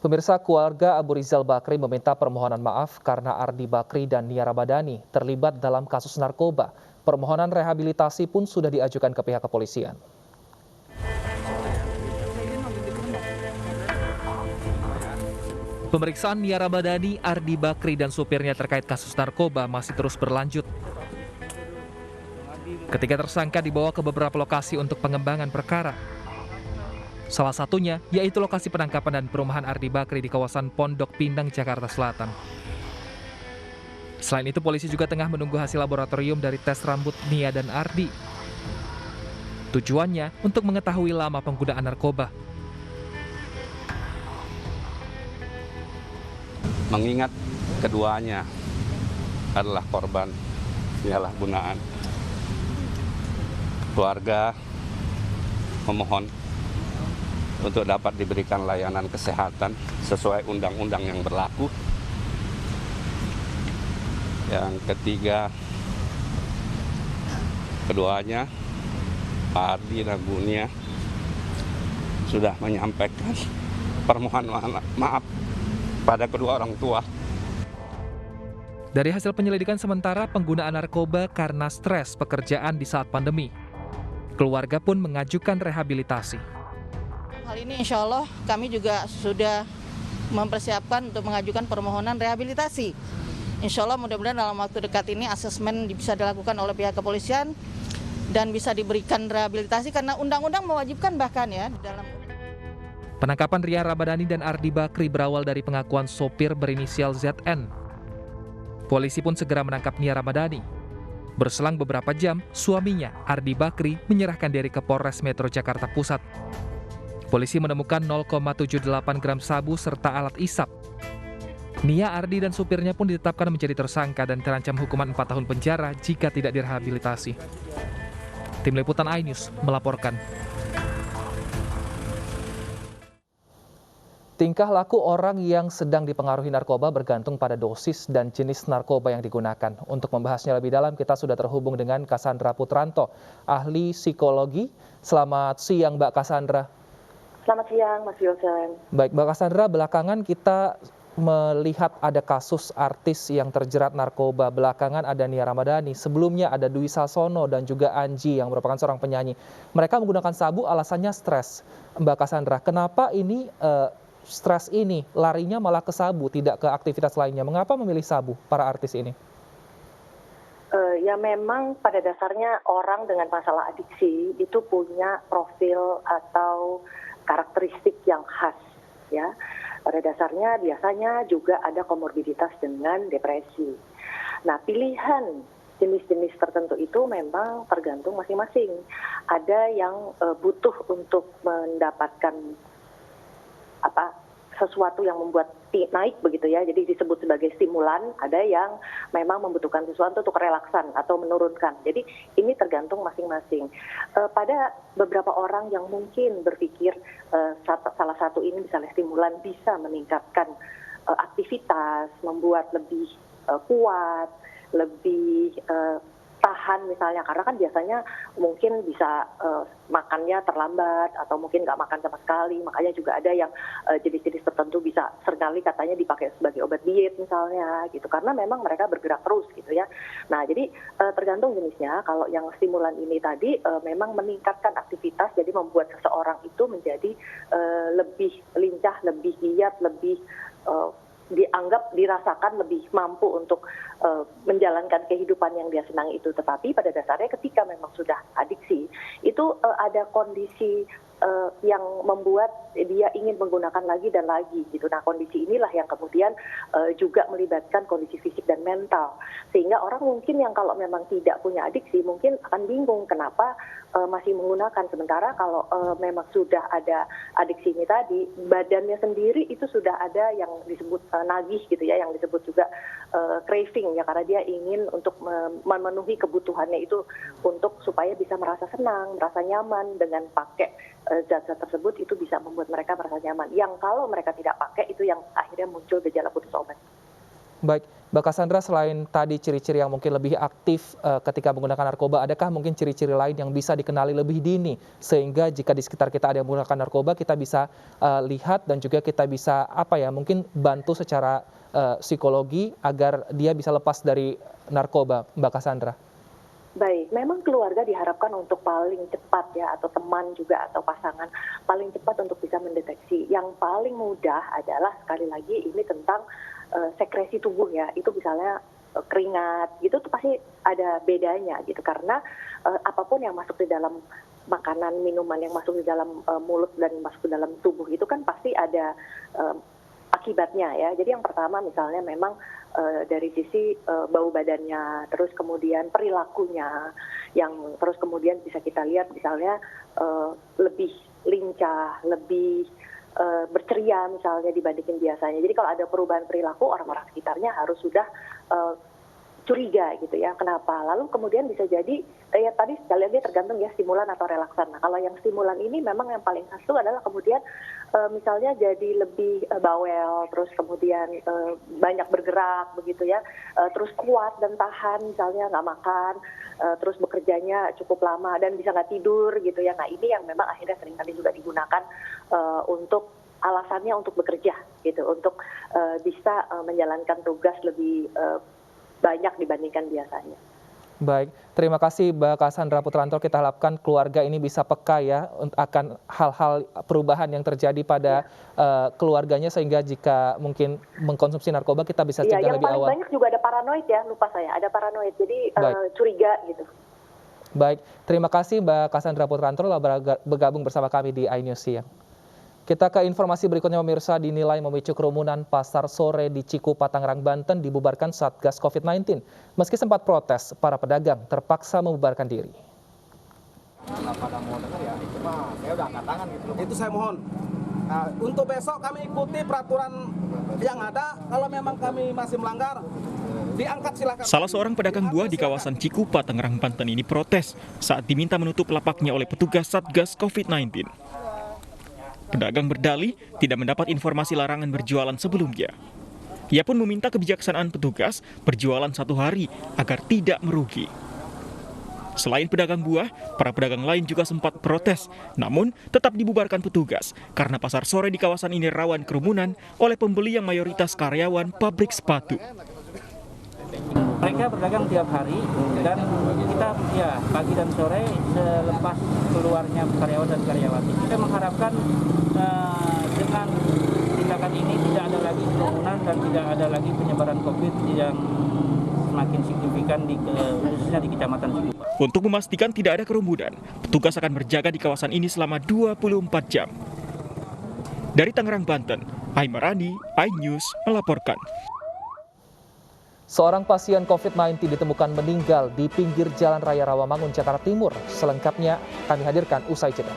Pemirsa, keluarga Abu Rizal Bakri meminta permohonan maaf karena Ardi Bakri dan Nia Ramadhani terlibat dalam kasus narkoba. Permohonan rehabilitasi pun sudah diajukan ke pihak kepolisian. Pemeriksaan Nia Ramadhani, Ardi Bakri, dan supirnya terkait kasus narkoba masih terus berlanjut. Ketiga tersangka dibawa ke beberapa lokasi untuk pengembangan perkara. Salah satunya yaitu lokasi penangkapan dan perumahan Ardi Bakri di kawasan Pondok Pinang, Jakarta Selatan. Selain itu, polisi juga tengah menunggu hasil laboratorium dari tes rambut Nia dan Ardi. Tujuannya untuk mengetahui lama penggunaan narkoba. Mengingat keduanya adalah korban penyalahgunaan, keluarga memohon untuk dapat diberikan layanan kesehatan sesuai undang-undang yang berlaku. Yang ketiga, keduanya, Pak Ardi dan Bu Nia, sudah menyampaikan permohonan maaf pada kedua orang tua. Dari hasil penyelidikan sementara, penggunaan narkoba karena stres pekerjaan di saat pandemi. Keluarga pun mengajukan rehabilitasi. Hal ini insya Allah kami juga sudah mempersiapkan untuk mengajukan permohonan rehabilitasi. Insya Allah mudah-mudahan dalam waktu dekat ini asesmen bisa dilakukan oleh pihak kepolisian dan bisa diberikan rehabilitasi karena undang-undang mewajibkan bahkan ya dalam. Penangkapan Ria Ramadhani dan Ardi Bakri berawal dari pengakuan sopir berinisial ZN. Polisi pun segera menangkap Nia Ramadhani. Berselang beberapa jam, suaminya, Ardi Bakri, menyerahkan diri ke Polres Metro Jakarta Pusat. Polisi menemukan 0,78 gram sabu serta alat isap. Nia, Ardi, dan supirnya pun ditetapkan menjadi tersangka dan terancam hukuman 4 tahun penjara jika tidak direhabilitasi. Tim Liputan iNews melaporkan. Tingkah laku orang yang sedang dipengaruhi narkoba bergantung pada dosis dan jenis narkoba yang digunakan. Untuk membahasnya lebih dalam, kita sudah terhubung dengan Cassandra Putranto, ahli psikologi. Selamat siang, Mbak Cassandra. Selamat siang, Mas Yosen. Baik, Mbak Cassandra, belakangan kita melihat ada kasus artis yang terjerat narkoba. Belakangan ada Nia Ramadhani, sebelumnya ada Dwi Sasono dan juga Anji yang merupakan seorang penyanyi. Mereka menggunakan sabu, alasannya stres. Mbak Cassandra, kenapa ini stres ini larinya malah ke sabu, tidak ke aktivitas lainnya? Mengapa memilih sabu para artis ini? Ya memang pada dasarnya orang dengan masalah adiksi itu punya profil atau karakteristik yang khas, ya. Pada dasarnya biasanya juga ada komorbiditas dengan depresi. Nah, pilihan jenis-jenis tertentu itu memang tergantung masing-masing. Ada yang butuh untuk mendapatkan sesuatu yang membuat naik begitu ya, jadi disebut sebagai stimulan. Ada yang memang membutuhkan sesuatu untuk relaksan atau menurunkan. Jadi ini tergantung masing-masing. Pada beberapa orang yang mungkin berpikir salah satu ini misalnya stimulan bisa meningkatkan aktivitas, membuat lebih kuat, lebih tahan misalnya, karena kan biasanya mungkin bisa makannya terlambat atau mungkin nggak makan sama sekali, makanya juga ada yang jenis-jenis tertentu bisa seringkali katanya dipakai sebagai obat diet misalnya gitu, karena memang mereka bergerak terus gitu ya. Nah jadi tergantung jenisnya. Kalau yang stimulan ini tadi memang meningkatkan aktivitas, jadi membuat seseorang itu menjadi lebih lincah, lebih giat, lebih dianggap dirasakan lebih mampu untuk menjalankan kehidupan yang dia senangi itu. Tetapi pada dasarnya ketika memang sudah adiksi itu ada kondisi yang membuat dia ingin menggunakan lagi dan lagi gitu. Nah kondisi inilah yang kemudian juga melibatkan kondisi fisik dan mental, sehingga orang mungkin yang kalau memang tidak punya adiksi mungkin akan bingung kenapa masih menggunakan, sementara kalau memang sudah ada adiksi ini tadi, badannya sendiri itu sudah ada yang disebut nagih gitu ya, yang disebut juga craving ya, karena dia ingin untuk memenuhi kebutuhannya itu untuk supaya bisa merasa senang, merasa nyaman dengan pakai zat-zat tersebut, itu bisa membuat mereka merasa nyaman. Yang kalau mereka tidak pakai itu yang akhirnya muncul gejala putus obat. Baik, Mbak Cassandra, selain tadi ciri-ciri yang mungkin lebih aktif ketika menggunakan narkoba, adakah mungkin ciri-ciri lain yang bisa dikenali lebih dini sehingga jika di sekitar kita ada yang menggunakan narkoba, kita bisa lihat dan juga kita bisa mungkin bantu secara psikologi agar dia bisa lepas dari narkoba, Mbak Cassandra? Baik, memang keluarga diharapkan untuk paling cepat ya, atau teman juga atau pasangan paling cepat untuk bisa mendeteksi. Yang paling mudah adalah sekali lagi ini tentang sekresi tubuh ya, itu misalnya keringat gitu tuh pasti ada bedanya gitu, karena apapun yang masuk di dalam makanan, minuman yang masuk di dalam mulut dan masuk ke dalam tubuh itu kan pasti ada akibatnya ya. Jadi yang pertama misalnya memang dari sisi bau badannya, terus kemudian perilakunya, yang terus kemudian bisa kita lihat misalnya lebih lincah, lebih berceria misalnya dibandingin biasanya. Jadi kalau ada perubahan perilaku, orang-orang sekitarnya harus sudah curiga gitu ya, kenapa. Lalu kemudian bisa jadi, ya tadi sekali lagi tergantung ya stimulan atau relaksan. Nah kalau yang stimulan ini memang yang paling khas itu adalah kemudian misalnya jadi lebih bawel, terus kemudian banyak bergerak begitu ya, terus kuat dan tahan misalnya nggak makan, terus bekerjanya cukup lama dan bisa nggak tidur gitu ya. Nah ini yang memang akhirnya seringkali juga digunakan untuk alasannya untuk bekerja gitu, untuk bisa menjalankan tugas lebih banyak dibandingkan biasanya. Baik, terima kasih Mbak Cassandra Putranto. Kita harapkan keluarga ini bisa peka ya akan hal-hal perubahan yang terjadi pada keluarganya, sehingga jika mungkin mengkonsumsi narkoba kita bisa cegah lebih awal. Yang paling banyak juga ada paranoid ya, lupa saya, ada paranoid, jadi curiga gitu. Baik, terima kasih Mbak Cassandra Putranto telah bergabung bersama kami di iNews Siang. Kita ke informasi berikutnya, pemirsa. Dinilai memicu kerumunan, pasar sore di Cikupa, Tangerang, Banten dibubarkan Satgas COVID-19. Meski sempat protes, para pedagang terpaksa membubarkan diri. Itu saya mohon. Nah, untuk besok kami ikuti peraturan yang ada. Kalau memang kami masih melanggar, diangkat silakan. Salah seorang pedagang buah di kawasan Cikupa, Tangerang, Banten ini protes saat diminta menutup lapaknya oleh petugas Satgas COVID-19. Pedagang berdalih tidak mendapat informasi larangan berjualan sebelumnya. Ia pun meminta kebijaksanaan petugas berjualan 1 hari agar tidak merugi. Selain pedagang buah, para pedagang lain juga sempat protes, namun tetap dibubarkan petugas karena pasar sore di kawasan ini rawan kerumunan oleh pembeli yang mayoritas karyawan pabrik sepatu. Mereka berdagang tiap hari dan kita ya pagi dan sore selepas keluarnya karyawan dan karyawati. Kita mengharapkan dengan tindakan ini tidak ada lagi kerumunan dan tidak ada lagi penyebaran COVID yang semakin signifikan khususnya di Kecamatan Cikupa. Untuk memastikan tidak ada kerumunan, petugas akan berjaga di kawasan ini selama 24 jam. Dari Tangerang, Banten, Aimarani, iNews melaporkan. Seorang pasien COVID-19 ditemukan meninggal di pinggir Jalan Raya Rawamangun, Jakarta Timur. Selengkapnya kami hadirkan usai jeda.